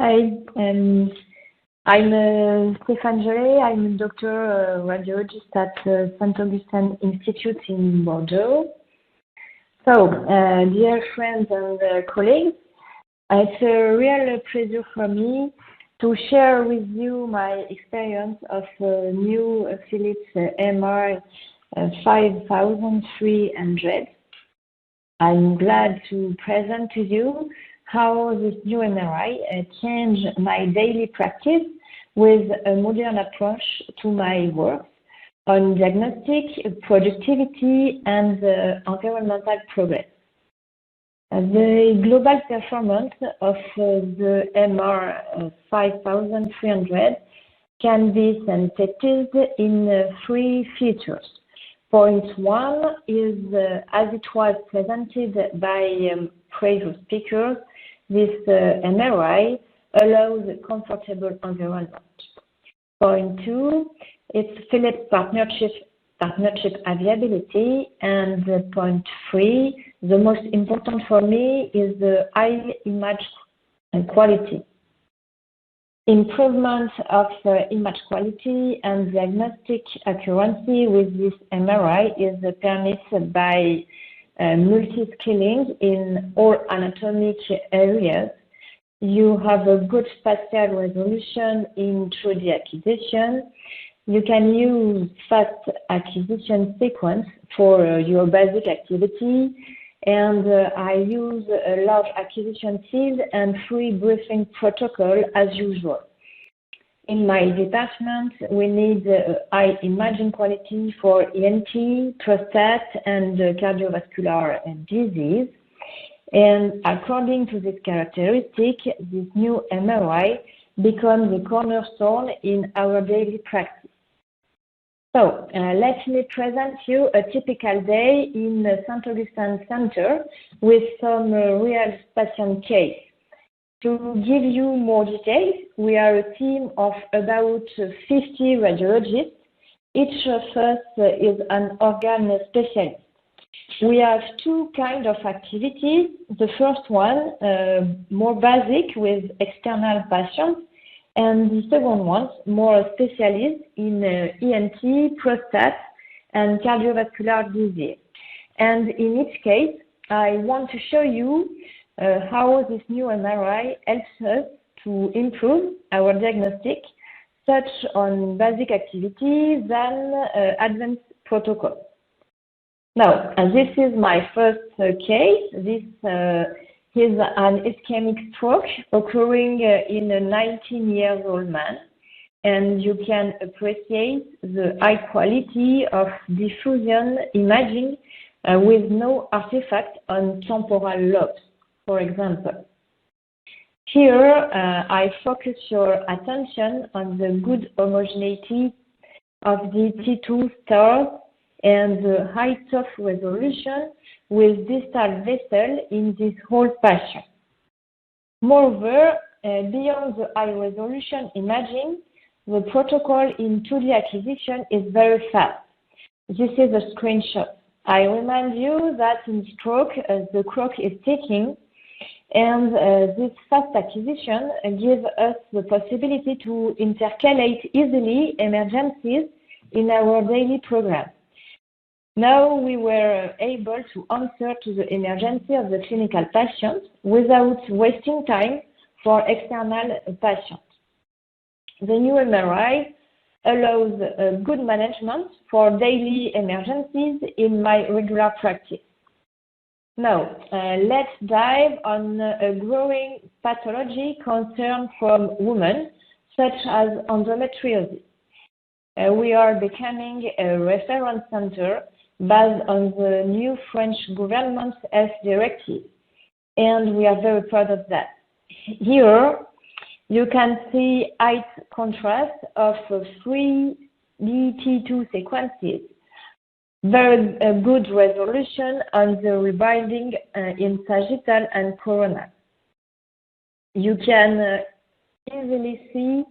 Hi, I'm Stéphane Jolet. I'm a doctor radiologist at Saint Augustin Institute in Bordeaux. So, dear friends and colleagues, it's a real pleasure for me to share with you my experience of new Philips MR 5300. I'm glad to present to you how this new MRI changed my daily practice with a modern approach to my work on diagnostic, productivity, and environmental progress. The global performance of the MR 5300 can be synthesized in three features. Point one is, as it was presented by previous speakers, this MRI allows a comfortable environment. Point two, it's Philips partnership availability. And point three, the most important for me, is the high image quality. Improvement of image quality and diagnostic accuracy with this MRI is permitted by multi-scaling in all anatomic areas. You have a good spatial resolution in 3D acquisition. You can use fast acquisition sequence for your basic activity, and I use a large acquisition field and free briefing protocol as usual. In my department, we need high imaging quality for ENT, prostate, and cardiovascular disease. And according to this characteristic, this new MRI becomes the cornerstone in our daily practice. So, let me present you a typical day in the Saint Augustin Center with some real patient case. To give you more details, we are a team of about 50 radiologists. Each of us is an organ specialist. We have two kinds of activities. The first one, more basic with external patients, and the second one, more specialist in ENT, prostate, and cardiovascular disease. And in each case, I want to show you how this new MRI helps us to improve our diagnostic, such on basic activities than advanced protocols. Now, this is my first case. This is an ischemic stroke occurring in a 19-year-old man, and you can appreciate the high quality of diffusion imaging with no artifact on temporal lobes, for example. Here, I focus your attention on the good homogeneity of the T2 stars and the high soft resolution with distal vessel in this whole patient. Moreover, beyond the high resolution imaging, the protocol in 2D acquisition is very fast. This is a screenshot. I remind you that in stroke, the clock is ticking, and this fast acquisition gives us the possibility to intercalate easily emergencies in our daily program. Now we were able to answer to the emergency of the clinical patient without wasting time for external patients. The new MRI allows good management for daily emergencies in my regular practice. Now, let's dive on a growing pathology concern from women, such as endometriosis. We are becoming a reference center based on the new French government's health directive, and we are very proud of that. Here, you can see height contrast of 3 DT2 sequences, very good resolution on the rebinding in sagittal and coronal. You can easily see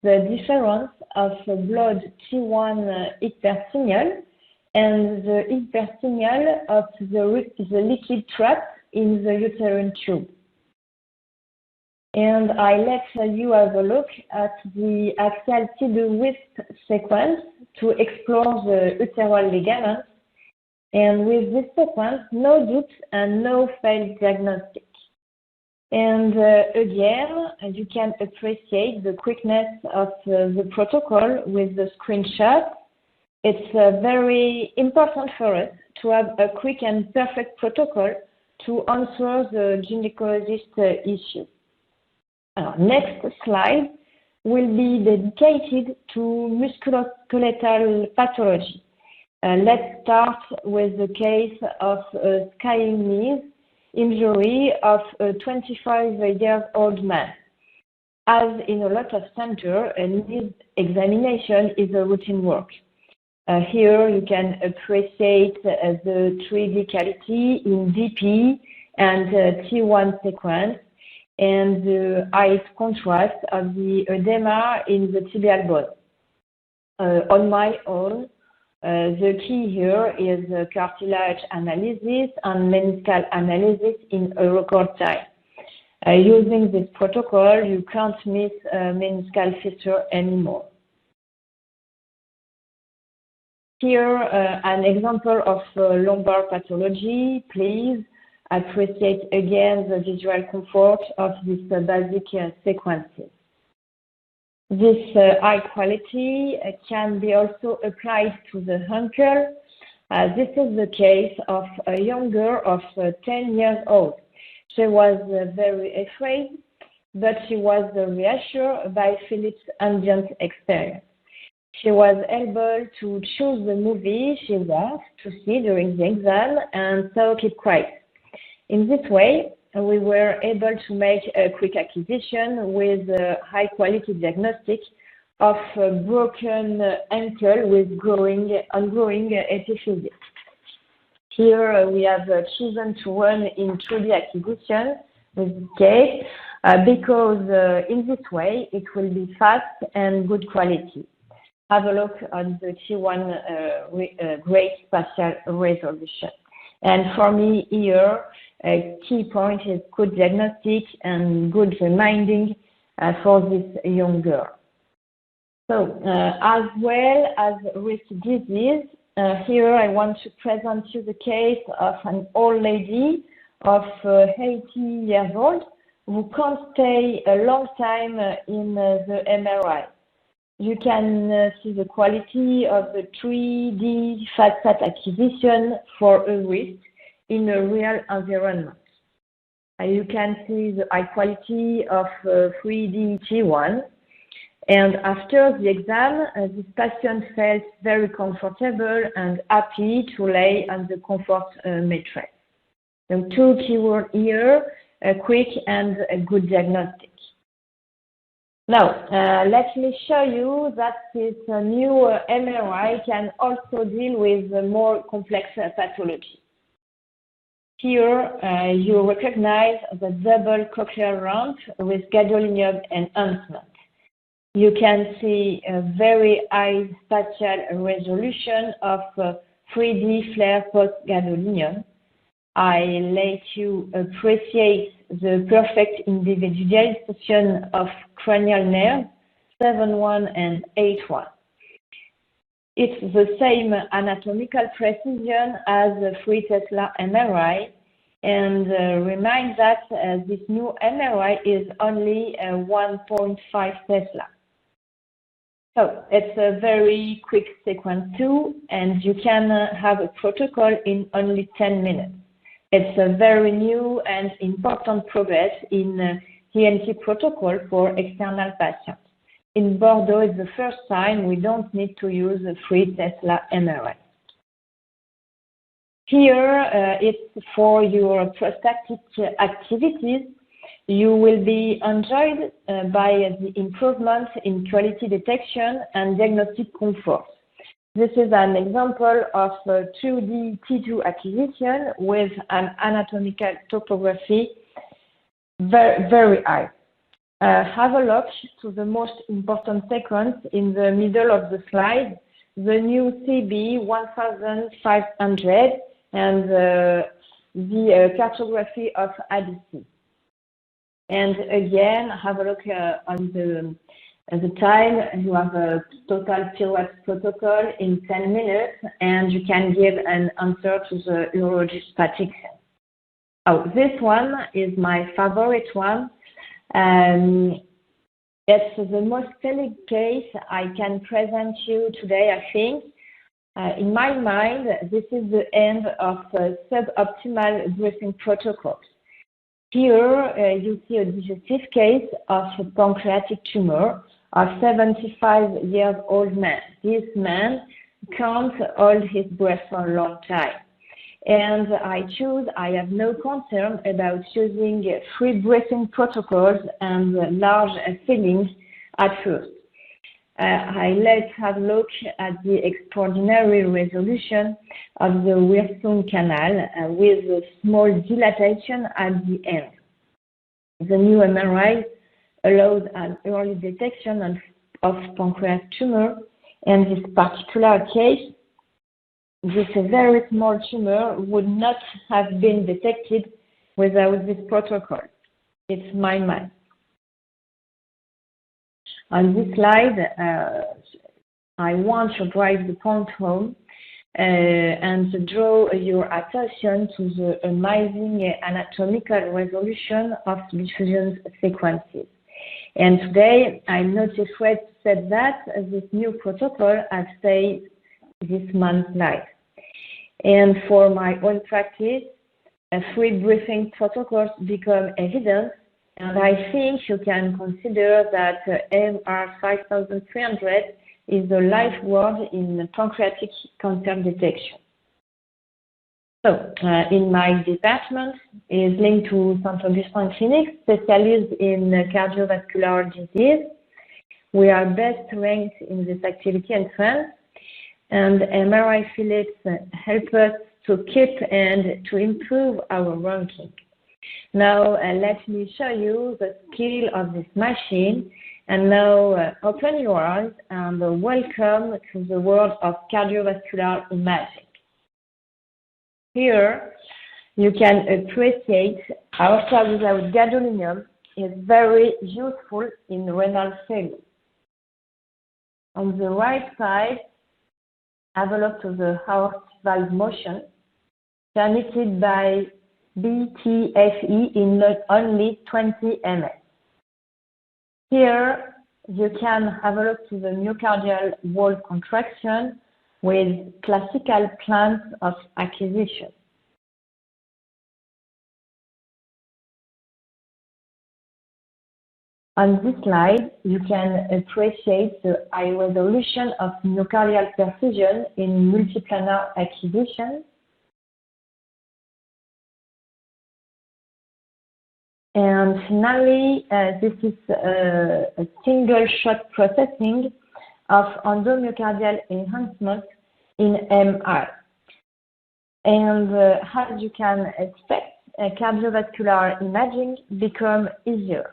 the difference of blood T1 hypersignal and the hypersignal of the liquid trap in the uterine tube. And I let you have a look at the axial T2-wisp sequence to explore the uteral ligaments. And with this sequence, no doubt and no failed diagnostic. And again, you can appreciate the quickness of the protocol with the screenshot. It's very important for us to have a quick and perfect protocol to answer the gynecologist issue. Next slide will be dedicated to musculoskeletal pathology. Let's start with the case of a skiing knee injury of a 25-year-old man. As in a lot of centers, a knee examination is a routine work. Here you can appreciate the 3D cavity in DP and T1 sequence and the height contrast of the edema in the tibial bone. On my own, the key here is cartilage analysis and meniscal analysis in a record time. Using this protocol, you can't miss meniscal fissure anymore. Here, an example of lumbar pathology. Please appreciate again the visual comfort of these basic sequences. This high quality can be also applied to the ankle. This is the case of a young girl of 10 years old. She was very afraid, but she was reassured by Philip's ambient experience. She was able to choose the movie she wants to see during the exam and so keep quiet. In this way, we were able to make a quick acquisition with a high-quality diagnostic of a broken ankle with ongoing epiphysis. Here we have chosen to run in 3D acquisition with this case because in this way it will be fast and good quality. Have a look at the T1 great spatial resolution. And for me here, a key point is good diagnostic and good reminding for this young girl. So, as well as risk disease, here I want to present you the case of an old lady of 80 years old who can't stay a long time in the MRI. You can see the quality of the 3D fat acquisition for a wrist in a real environment. You can see the high quality of 3D T1. And after the exam, this patient felt very comfortable and happy to lay on the comfort mattress. So two keywords here, a quick and a good diagnostic. Now, let me show you that this new MRI can also deal with more complex pathology. Here, you recognize the double cochlear ramp with gadolinium enhancement. You can see a very high spatial resolution of 3D flare post-gadolinium. I let you appreciate the perfect individualization of cranial nerves 7-1 and 8-1. It's the same anatomical precision as the 3 Tesla MRI, and remind that this new MRI is only 1.5 Tesla. So it's a very quick sequence too, and you can have a protocol in only 10 minutes. It's a very new and important progress in ENT protocol for external patients. In Bordeaux, it's the first time we don't need to use a 3 Tesla MRI. Here, it's for your prostatic activities. You will be enjoyed by the improvement in quality detection and diagnostic comfort. This is an example of 2D T2 acquisition with an anatomical topography very high. Have a look to the most important sequence in the middle of the slide, the new CB 1500 and the cartography of ADC. And again, have a look on the time. You have a total period protocol in 10 minutes, and you can give an answer to the urologist fatigue. Oh, this one is my favorite one. It's the most telling case I can present you today, I think. In my mind, this is the end of suboptimal breathing protocols. Here, you see a digestive case of a pancreatic tumor of 75-year-old man. This man can't hold his breath for a long time. And I have no concern about using free breathing protocols and large fillings at first. Let's have a look at the extraordinary resolution of the Wirsung canal with a small dilatation at the end. The new MRI allows an early detection of pancreatic tumor, and this particular case, this very small tumor would not have been detected without this protocol. It's my mind. On this slide, I want to drive the point home and to draw your attention to the amazing anatomical resolution of diffusion sequences. And today, I'm not afraid to say that this new protocol has saved this man's life. And for my own practice, free breathing protocols become evident, and I think you can consider that MR5300 is the life word in pancreatic cancer detection. So, in my department is linked to Saint Augustin Clinique, specialized in cardiovascular disease. We are best ranked in this activity in France, and MRI fillets help us to keep and to improve our ranking. Now, let me show you the skill of this machine. And now, open your eyes and welcome to the world of cardiovascular imaging. Here, you can appreciate aorta without gadolinium is very useful in renal failure. On the right side, have a look to the aortic valve motion permitted by BTFE in not only 20 ms. Here, you can have a look to the myocardial wall contraction with classical plans of acquisition. On this slide, you can appreciate the high resolution of myocardial perfusion in multiplanar acquisition. And finally, this is a single-shot processing of endomyocardial enhancement in MR. And as you can expect, cardiovascular imaging becomes easier.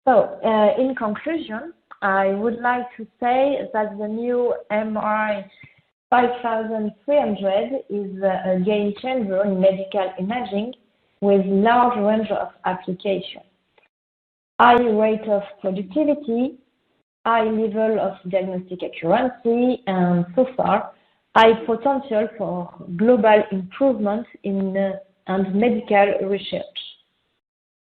So, in conclusion, I would like to say that the new MRI 5300 is a game changer in medical imaging with large range of application. High rate of productivity, high level of diagnostic accuracy, and so far, high potential for global improvement in and medical research.